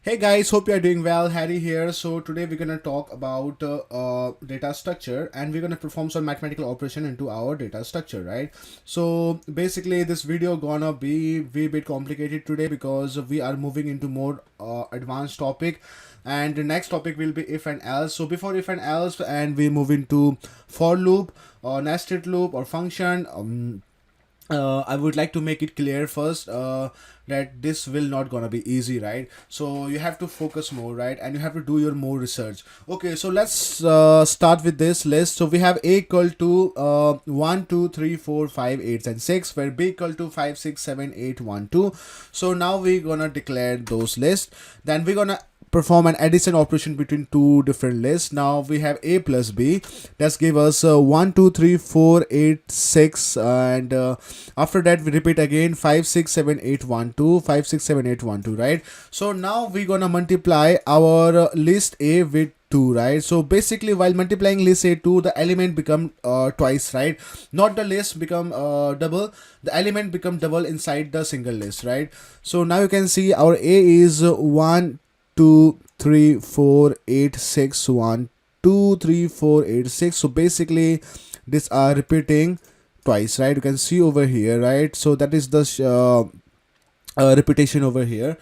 Hey guys, hope you are doing well. Harry here. So today we're gonna talk about data structure, and we're gonna perform some mathematical operation into our data structure, right? So basically, this video gonna be way bit complicated today because we are moving into more advanced topic, and the next topic will be if and else. So before if and else, and we move into for loop or nested loop or function. I would like to make it clear first that this will not gonna be easy, right? So you have to focus more, right? And you have to do your more research. Okay, so let's start with this list. So we have a equal to 1 2 3 4 5 8 and 6, where b equal to 5 6 7 8 1 2. So now we're gonna declare those lists. Then we're gonna perform an addition operation between two different lists. Now we have a plus b. Let's give us 1 2 3 4 8 6, and after that we repeat again 5 6 7 8 1 2, 5 6 7 8 1 2, right? So now we're gonna multiply our list a with 2, right? So basically, while multiplying list a2, the element become twice, right? Not the list become double, the element become double inside the single list, right? So now you can see our a is 1 2 3 4 8 6 1 2 3 4 8 6. So basically these are repeating twice, right? You can see over here, right? So that is the repetition over here.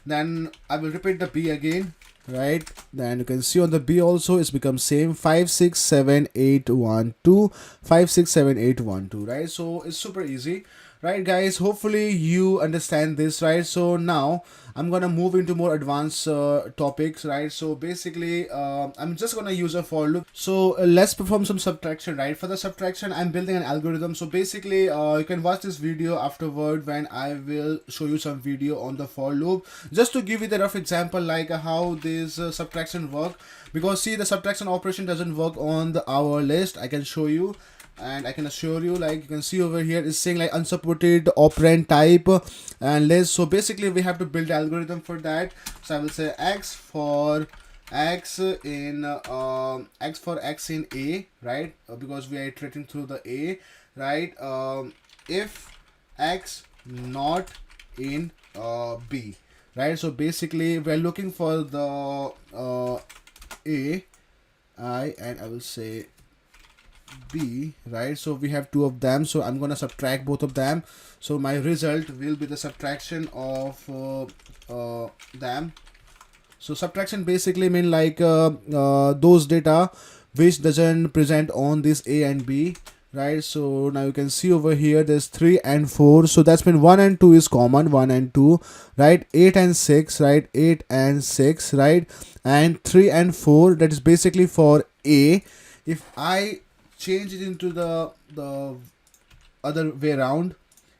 Then I will repeat the b again, right? Then you can see on the b also it's become same 5 6 7 8 1 2, 5 6 7 8 1 2, right? So it's super easy, right guys? Hopefully you understand this, right? So now I'm gonna move into more advanced topics, right? So basically I'm just gonna use a for loop. So let's perform some subtraction, right? For the subtraction I'm building an algorithm. So basically you can watch this video afterward when I will show you some video on the for loop, just to give you the rough example like how this subtraction work. Because see, the subtraction operation doesn't work on the our list. I can show you, and I can assure you, like you can see over here is saying like unsupported operand type and list. So basically we have to build the algorithm for that. So I will say x for x in x in a, right? Because we are iterating through the a, right? If x not in b, right? So basically we're looking for the a I, and I will say b, right? So we have two of them, so I'm gonna subtract both of them. So my result will be the subtraction of them. So subtraction basically mean like those data which doesn't present on this a and b, right? So now you can see over here there's 3 and 4, so that's mean 1 and 2 is common, 1 and 2, right? 8 and 6, right? 8 and 6, right? And 3 and 4, that is basically for a. If I change it into the other way around,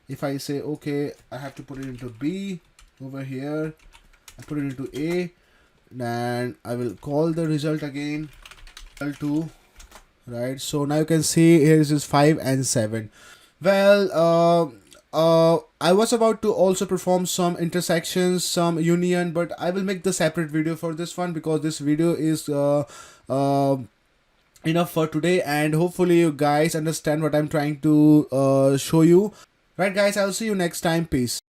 if I say okay, I have to put it into b over here, I put it into a, then I will call the result again L2, right? So now you can see here is 5 and 7. Well, I was about to also perform some intersections, some union, but I will make the separate video for this one because this video is enough for today, and hopefully you guys understand what I'm trying to show you, right guys? I'll see you next time. Peace.